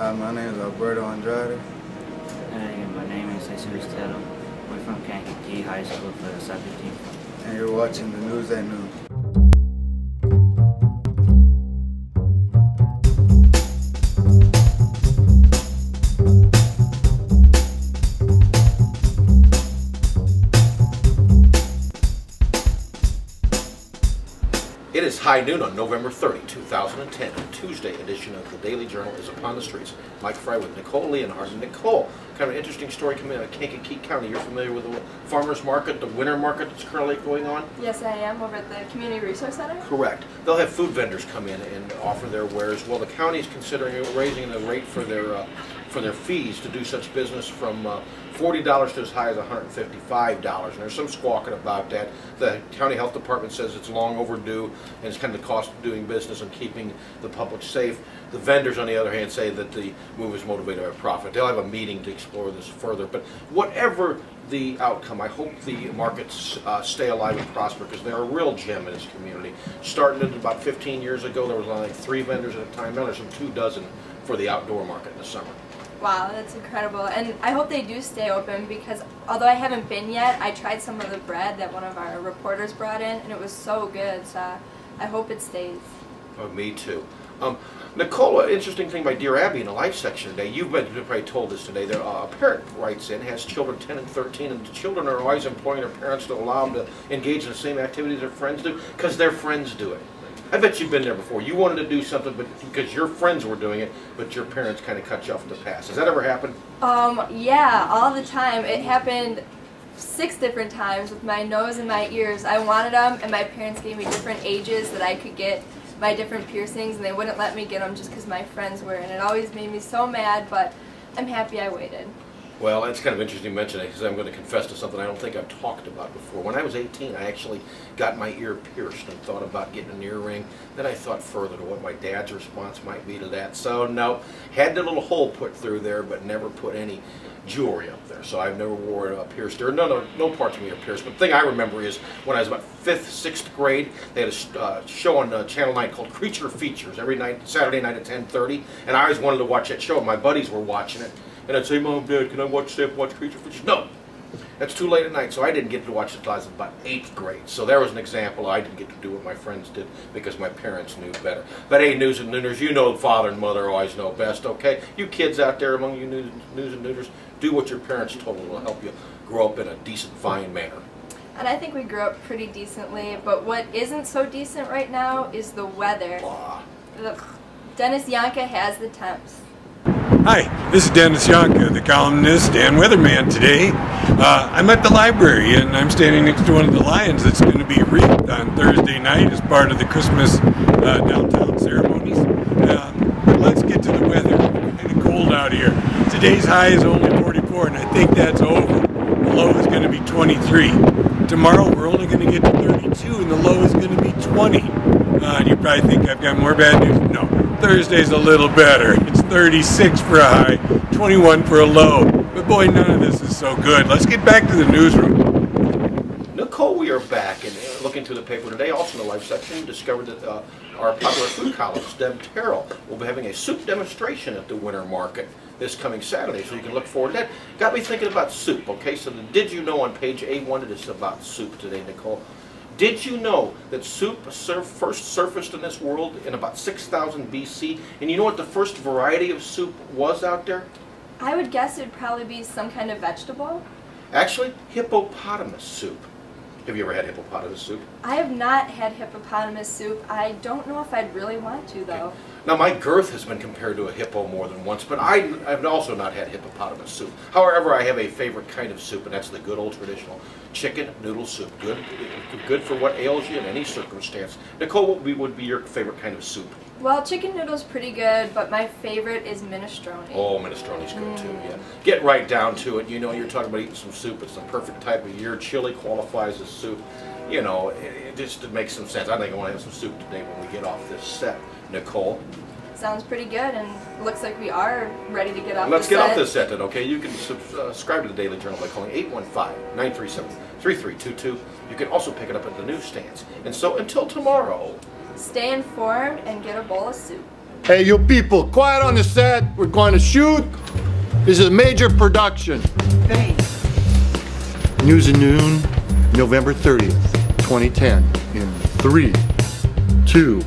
My name is Alberto Andrade. Hey, my name is Jesus Telo. We're from Kankakee High School for the soccer team. And you're watching the news at noon. It is high noon on November 30, 2010. A Tuesday edition of the Daily Journal is upon the streets. Mike Fry with Nicole Leonhardt. Nicole, kind of an interesting story coming out of Kankakee County. You're familiar with the farmers market, the winter market that's currently going on? Yes, I am, over at the Community Resource Center. Correct. They'll have food vendors come in and offer their wares. Well, the county is considering raising the rate for their fees to do such business from $40 to as high as $155. And there's some squawking about that. The county health department says it's long overdue, and it's kind of the cost of doing business and keeping the public safe. The vendors, on the other hand, say that the move is motivated by profit. They'll have a meeting to explore this further. But whatever the outcome, I hope the markets stay alive and prosper, because they're a real gem in this community. Starting about 15 years ago, there was only 3 vendors at a time. Now there's some 24 for the outdoor market in the summer. Wow, that's incredible. And I hope they do stay open, because although I haven't been yet, I tried some of the bread that one of our reporters brought in, and it was so good. So I hope it stays. Oh, me too. Nicole, an interesting thing by Dear Abby in the Life section today. You've probably told this today. There, a parent writes in, has children 10 and 13, and the children are always imploring their parents to allow them to engage in the same activities their friends do, because their friends do it. I bet you've been there before. You wanted to do something but because your friends were doing it, but your parents kind of cut you off at the pass. Has that ever happened? Yeah, all the time. It happened 6 different times with my nose and my ears. I wanted them, and my parents gave me different ages that I could get my different piercings, and they wouldn't let me get them just because my friends were, and it always made me so mad, but I'm happy I waited. Well, it's kind of interesting to mention it, because I'm going to confess to something I don't think I've talked about before. When I was 18, I actually got my ear pierced and thought about getting an earring. Then I thought further to what my dad's response might be to that. So no, had the little hole put through there, but never put any jewelry up there. So I've never wore a pierced ear. No parts of me are pierced. But the thing I remember is when I was about 5th, 6th grade, they had a show on Channel 9 called Creature Features every night, Saturday night at 10:30, and I always wanted to watch that show. My buddies were watching it. And I'd say, Mom, Dad, can I stay up and watch Creature Features? No, that's too late at night. So I didn't get to watch it until I was about 8th grade. So there was an example. I didn't get to do what my friends did because my parents knew better. But hey, news and nooners, you know father and mother always know best, okay? You kids out there among you news and nooners, do what your parents told you. It will help you grow up in a decent, fine manner. And I think we grew up pretty decently, but what isn't so decent right now is the weather. Ugh. Dennis Yanka has the temps. Hi, this is Dennis Yanka, the columnist and weatherman today. I'm at the library, and I'm standing next to one of the lions that's going to be wreathed on Thursday night as part of the Christmas downtown ceremonies. Let's get to the weather. It's kind of cold out here. Today's high is only 44, and I think that's over. The low is going to be 23. Tomorrow we're only going to get to 32, and the low is going to be 20. And you probably think I've got more bad news. No, Thursday's a little better. It's 36 for a high, 21 for a low. But boy, none of this is so good. Let's get back to the newsroom. Nicole, we are back, and looking through the paper today, also in the Life section, discovered that our popular food columnist, Deb Terrell, will be having a soup demonstration at the winter market this coming Saturday, so you can look forward to that. Got me thinking about soup, okay? So the Did You Know on page A1, it is about soup today, Nicole. Did you know that soup first surfaced in this world in about 6000 BC? And you know what the first variety of soup was out there? I would guess it would probably be some kind of vegetable. Actually, hippopotamus soup. Have you ever had hippopotamus soup? I have not had hippopotamus soup. I don't know if I'd really want to, though. Okay. Now, my girth has been compared to a hippo more than once, but I've also not had hippopotamus soup. However, I have a favorite kind of soup, and that's the good old traditional chicken noodle soup. Good for what ails you in any circumstance. Nicole, what would be your favorite kind of soup? Well, chicken noodle's pretty good, but my favorite is minestrone. Oh, minestrone's good too, yeah. Get right down to it. You know, you're talking about eating some soup. It's the perfect type of year. Chili qualifies as soup. You know, it just makes some sense. I think I want to have some soup today when we get off this set. Nicole? Sounds pretty good, and looks like we are ready to get off Let's the set. get off this set then, okay? You can subscribe to the Daily Journal by calling 815-937-3322. You can also pick it up at the newsstands. And so until tomorrow, stay informed and get a bowl of soup. Hey, you people, quiet on the set. We're going to shoot. This is a major production. News at Noon, November 30th, 2010. In 3, 2,